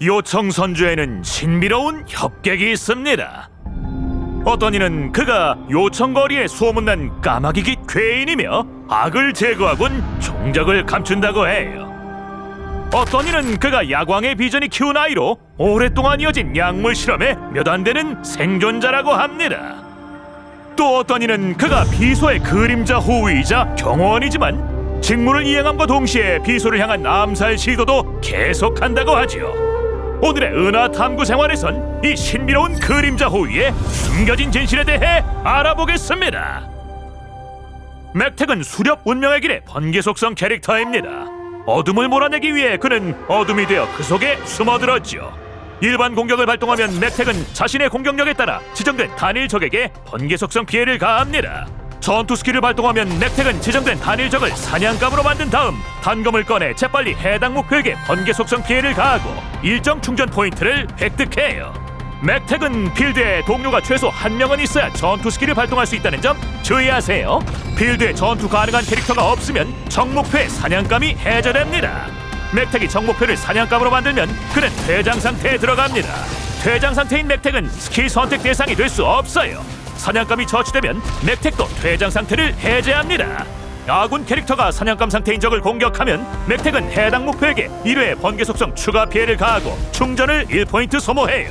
요청 선주에는 신비로운 협객이 있습니다. 어떤 이는 그가 요청거리에 소문난 까마귀깃 괴인이며 악을 제거하곤 종적을 감춘다고 해요. 어떤 이는 그가 야광의 비전이 키운 아이로 오랫동안 이어진 약물 실험에 몇 안 되는 생존자라고 합니다. 또 어떤 이는 그가 비소의 그림자 호위이자 경호원이지만 직무를 이행함과 동시에 비소를 향한 암살 시도도 계속한다고 하지요. 오늘의 은하 탐구 생활에선 이 신비로운 그림자 호위의 숨겨진 진실에 대해 알아보겠습니다. 맥택은 수렵 운명의 길의 번개 속성 캐릭터입니다. 어둠을 몰아내기 위해 그는 어둠이 되어 그 속에 숨어들었죠. 일반 공격을 발동하면 맥택은 자신의 공격력에 따라 지정된 단일 적에게 번개 속성 피해를 가합니다. 전투 스킬을 발동하면 맥택은 지정된 단일 적을 사냥감으로 만든 다음 단검을 꺼내 재빨리 해당 목표에게 번개 속성 피해를 가하고 일정 충전 포인트를 획득해요. 맥택은 필드에 동료가 최소 한 명은 있어야 전투 스킬을 발동할 수 있다는 점 주의하세요. 필드에 전투 가능한 캐릭터가 없으면 적목표의 사냥감이 해제됩니다. 맥택이 적목표를 사냥감으로 만들면 그는 퇴장 상태에 들어갑니다. 퇴장 상태인 맥택은 스킬 선택 대상이 될 수 없어요. 사냥감이 저치되면 맥택도 퇴장 상태를 해제합니다. 아군 캐릭터가 사냥감 상태인 적을 공격하면 맥택은 해당 목표에게 1회 번개 속성 추가 피해를 가하고 충전을 1포인트 소모해요.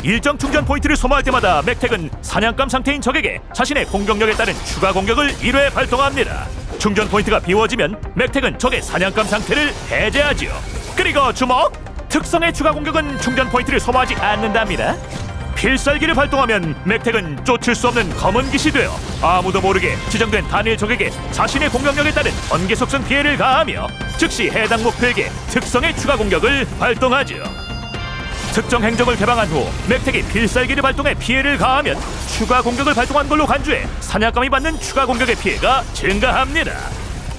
일정 충전 포인트를 소모할 때마다 맥택은 사냥감 상태인 적에게 자신의 공격력에 따른 추가 공격을 1회 발동합니다. 충전 포인트가 비워지면 맥택은 적의 사냥감 상태를 해제하지요. 그리고 주목! 특성의 추가 공격은 충전 포인트를 소모하지 않는답니다. 필살기를 발동하면 맥택은 쫓을 수 없는 검은 깃이 되어 아무도 모르게 지정된 단일 적에게 자신의 공격력에 따른 번개 속성 피해를 가하며 즉시 해당 목표에게 특성의 추가 공격을 발동하지요. 특정 행적을 개방한 후 맥택이 필살기를 발동해 피해를 가하면 추가 공격을 발동한 걸로 간주해 사냥감이 받는 추가 공격의 피해가 증가합니다.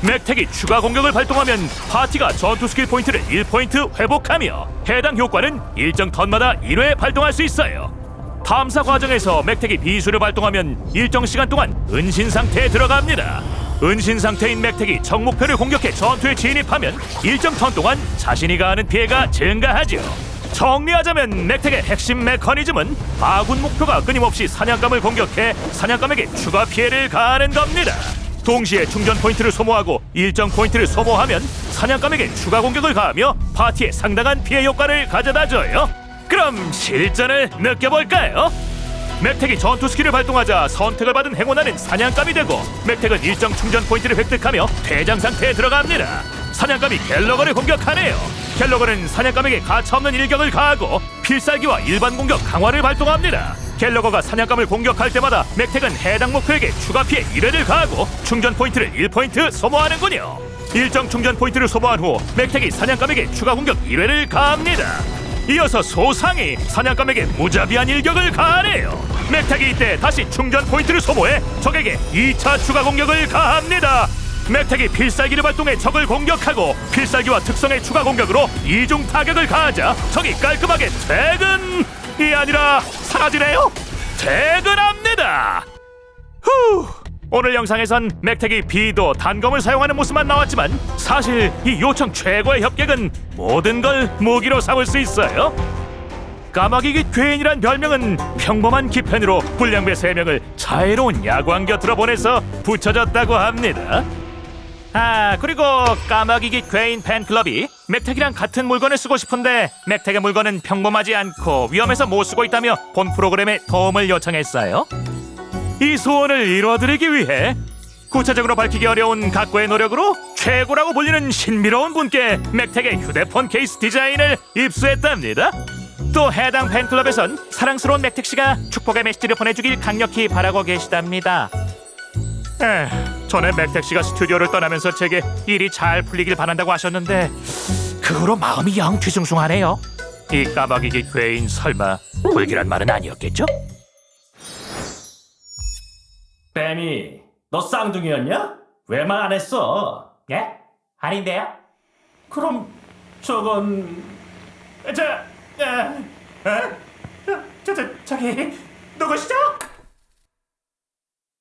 맥택이 추가 공격을 발동하면 파티가 전투 스킬 포인트를 1포인트 회복하며 해당 효과는 일정 턴마다 1회 발동할 수 있어요. 탐사 과정에서 맥택이 비수를 발동하면 일정 시간 동안 은신 상태에 들어갑니다. 은신 상태인 맥택이 적 목표를 공격해 전투에 진입하면 일정 턴 동안 자신이 가하는 피해가 증가하죠. 정리하자면 맥택의 핵심 메커니즘은 아군 목표가 끊임없이 사냥감을 공격해 사냥감에게 추가 피해를 가하는 겁니다. 동시에 충전 포인트를 소모하고 일정 포인트를 소모하면 사냥감에게 추가 공격을 가하며 파티에 상당한 피해 효과를 가져다줘요. 그럼 실전을 느껴볼까요? 맥택이 전투 스킬을 발동하자 선택을 받은 행운아는 사냥감이 되고 맥택은 일정 충전 포인트를 획득하며 퇴장 상태에 들어갑니다. 사냥감이 갤러거를 공격하네요. 갤러거는 사냥감에게 가차없는 일격을 가하고 필살기와 일반 공격 강화를 발동합니다. 갤러거가 사냥감을 공격할 때마다 맥택은 해당 목표에게 추가 피해 1회를 가하고 충전 포인트를 1포인트 소모하는군요. 일정 충전 포인트를 소모한 후 맥택이 사냥감에게 추가 공격 1회를 가합니다. 이어서 소상이 사냥감에게 무자비한 일격을 가하네요. 맥택이 이때 다시 충전 포인트를 소모해 적에게 2차 추가 공격을 가합니다. 맥택이 필살기를 발동해 적을 공격하고 필살기와 특성의 추가 공격으로 이중 타격을 가하자 적이 깔끔하게 퇴근이 아니라 사라지네요. 퇴근합니다. 후. 오늘 영상에선 맥택이 비도 단검을 사용하는 모습만 나왔지만 사실 이 요청 최고의 협객은 모든 걸 무기로 삼을 수 있어요. 까마귀깃 괴인이란 별명은 평범한 기펜으로 불량배 3명을 자애로운 야광 곁으로 보내서 붙여졌다고 합니다. 그리고 까마귀깃 괴인 팬클럽이 맥택이랑 같은 물건을 쓰고 싶은데 맥택의 물건은 평범하지 않고 위험해서 못 쓰고 있다며 본 프로그램에 도움을 요청했어요. 이 소원을 이뤄드리기 위해 구체적으로 밝히기 어려운 각고의 노력으로 최고라고 불리는 신비로운 분께 맥택의 휴대폰 케이스 디자인을 입수했답니다. 또 해당 팬클럽에선 사랑스러운 맥택씨가 축복의 메시지를 보내주길 강력히 바라고 계시답니다. 전에 맥택씨가 스튜디오를 떠나면서 제게 일이 잘 풀리길 바란다고 하셨는데 그 후로 마음이 영 뒤숭숭하네요. 이 까마귀깃 괴인 설마 불길한 말은 아니었겠죠? 뱀이, 너 쌍둥이였냐? 왜 말 안 했어? 예? 아닌데요? 그럼 저건... 저기 누구시죠?